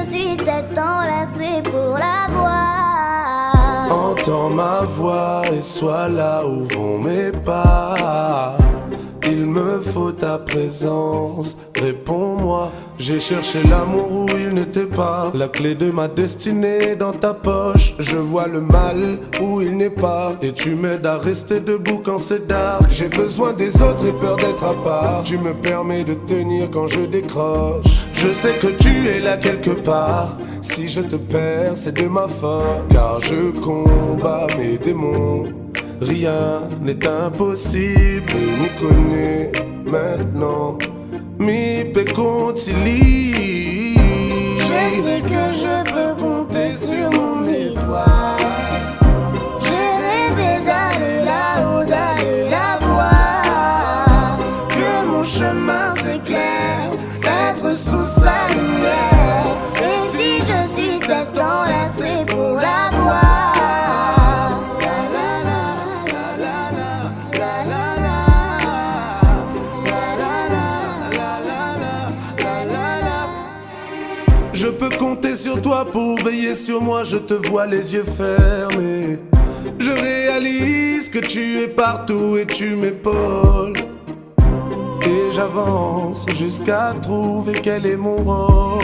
suis tête en l'air, c'est pour la voir. Entends ma voix et sois là où vont mes pas. Il me faut ta présence, réponds-moi. J'ai cherché l'amour où il n'était pas. La clé de ma destinée dans ta poche. Je vois le mal où il n'est pas. Et tu m'aides à rester debout quand c'est dark. J'ai besoin des autres et peur d'être à part. Tu me permets de tenir quand je décroche. Je sais que tu es là quelque part. Si je te perds, c'est de ma faute. Car je combats mes démons. Rien n'est impossible, m'y connais maintenant. Mi pecontili. Je sais que je peux compter sur mon étoile. J'ai rêvé d'aller là-haut, d'aller la voir. Que mon chemin s'éclaire, être sous sa lumière. Et si je suis tête en l'air, c'est pour la voir. Je peux compter sur toi pour veiller sur moi, je te vois les yeux fermés. Je réalise que tu es partout et tu m'épaules. Et j'avance jusqu'à trouver quel est mon rôle.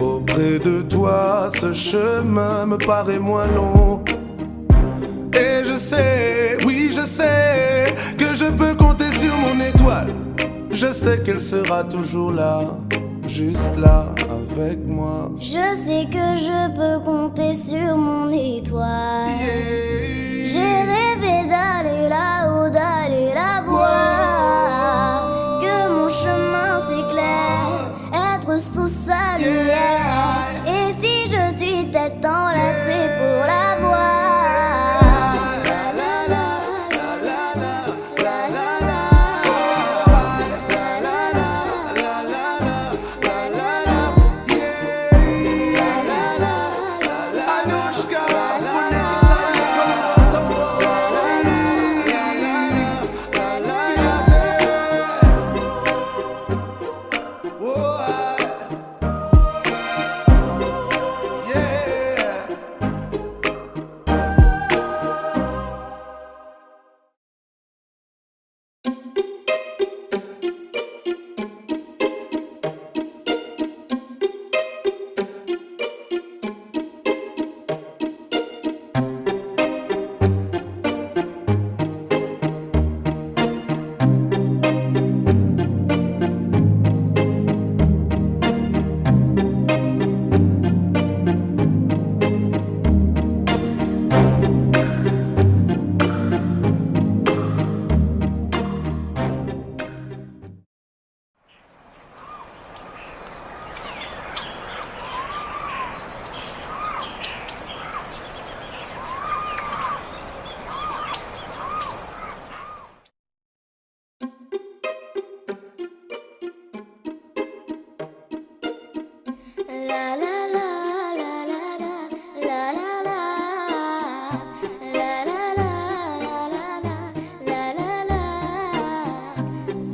Auprès de toi, ce chemin me paraît moins long. Et je sais, oui je sais, que je peux compter sur mon étoile. Je sais qu'elle sera toujours là, juste là avec moi. Je sais que je peux compter sur mon étoile. J'ai rêvé d'aller là-haut, d'aller la voir. Que mon chemin s'éclaire, être sous sa lumière. Et si je suis tête en l'air, c'est pour la voir.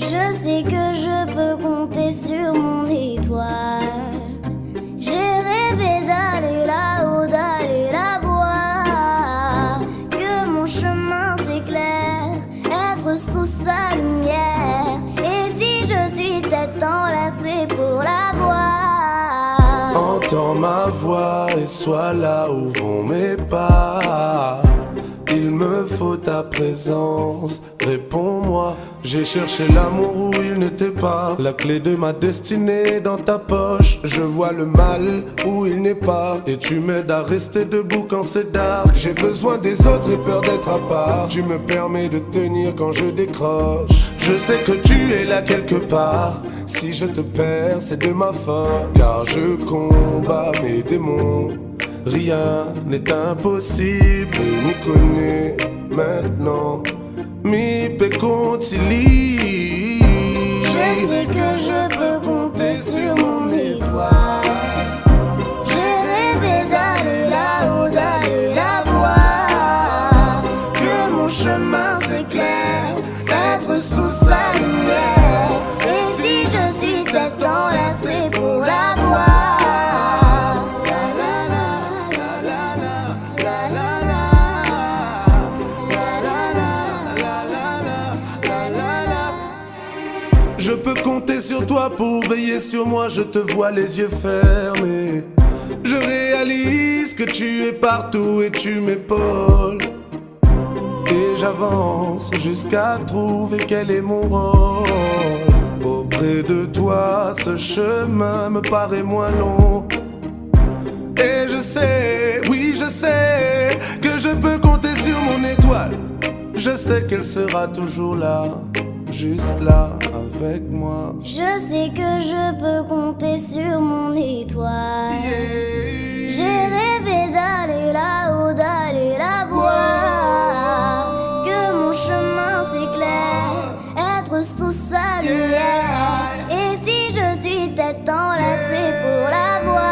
Je sais que je peux compter sur mon étoile. J'ai rêvé d'aller là-haut, d'aller la voir. Que mon chemin s'éclaire, être sous sa lumière. Et si je suis tête en l'air, c'est pour la voir. Entends ma voix et sois là où vont mes pas. Il me faut ta présence, réponds-moi. J'ai cherché l'amour où il n'était pas. La clé de ma destinée dans ta poche. Je vois le mal où il n'est pas. Et tu m'aides à rester debout quand c'est dark. J'ai besoin des autres et peur d'être à part. Tu me permets de tenir quand je décroche. Je sais que tu es là quelque part. Si je te perds, c'est de ma faute. Car je combats mes démons. Rien n'est impossible, m'y connais maintenant. Mi pecontili. Je sais que je peux compter sur mon étoile. J'ai rêvé d'aller là-haut, d'aller la voir. Que mon chemin s'éclaire, être sous sa lumière. Et si je suis tête en l'air, c'est pour la voir. toi pour veiller sur moi, je te vois les yeux fermés. Je réalise que tu es partout et tu m'épaules. Et j'avance jusqu'à trouver quel est mon rôle. Auprès de toi, ce chemin me paraît moins long. Et je sais, oui je sais, que je peux compter sur mon étoile. Je sais qu'elle sera toujours là, juste là avec moi. Je sais que je peux compter sur mon étoile. J'ai rêvé d'aller là-haut, d'aller la voir. Que mon chemin s'éclaire, être sous sa lumière. Et si je suis tête en l'air, c'est pour la voir.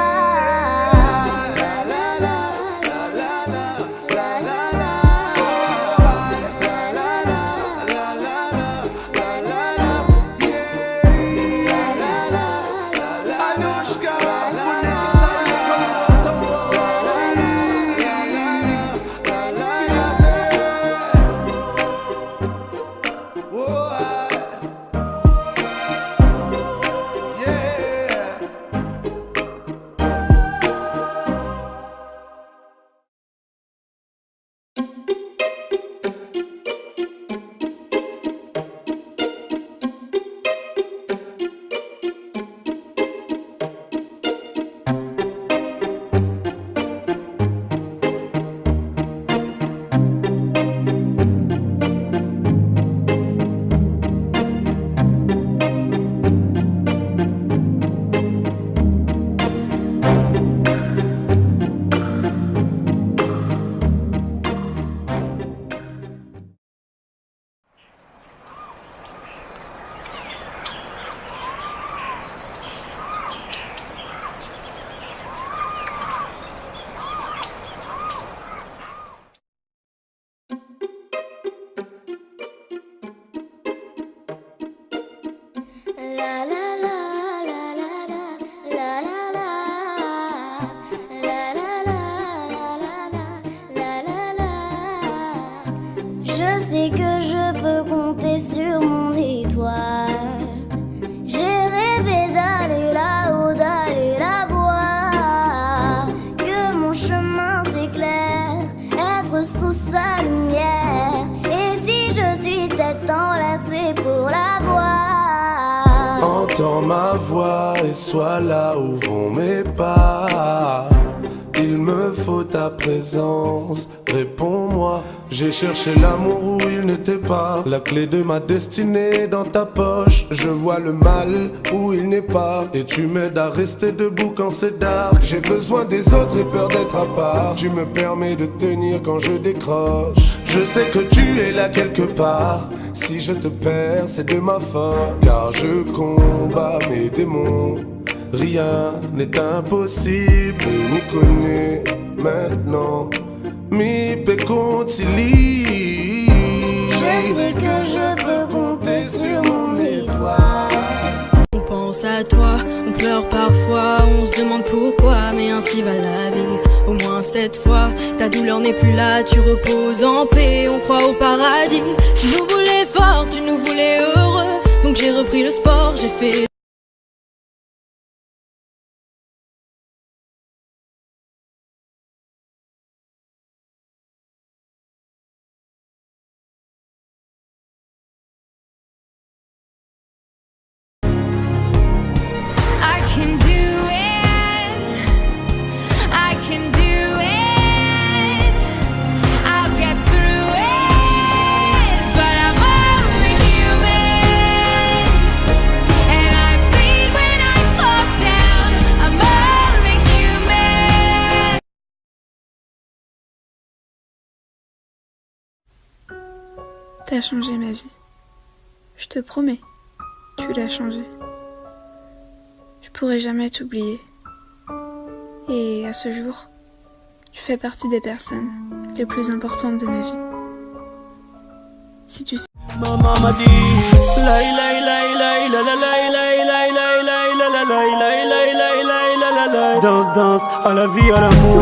Je sais que je peux compter sur mon étoile. J'ai rêvé d'aller là-haut, d'aller la voir. Que mon chemin s'éclaire, être sous sa lumière. Et si je suis tête en l'air, c'est pour la voir. Entends ma voix et sois là où vont mes pas. Il me faut ta présence, réponds-moi. J'ai cherché l'amour où il n'était pas. La clé de ma destinée dans ta poche. Je vois le mal où il n'est pas. Et tu m'aides à rester debout quand c'est dark. J'ai besoin des autres et peur d'être à part. Tu me permets de tenir quand je décroche. Je sais que tu es là quelque part. Si je te perds, c'est de ma faute. Car je combats mes démons. Rien n'est impossible, m'y connais maintenant. Mi peconcili. Je sais que je peux compter sur mon étoile. On pense à toi, on pleure parfois, on se demande pourquoi, mais ainsi va la vie. Au moins cette fois, ta douleur n'est plus là, tu reposes en paix, on croit au paradis. Tu nous voulais fort, tu nous voulais heureux, donc j'ai repris le sport, j'ai fait... T'as changé ma vie. Je te promets, tu l'as changé. Je pourrai jamais t'oublier. Et à ce jour, tu fais partie des personnes les plus importantes de ma vie. Si tu sais... Maman m'a dit danse, danse, à la vie, à l'amour.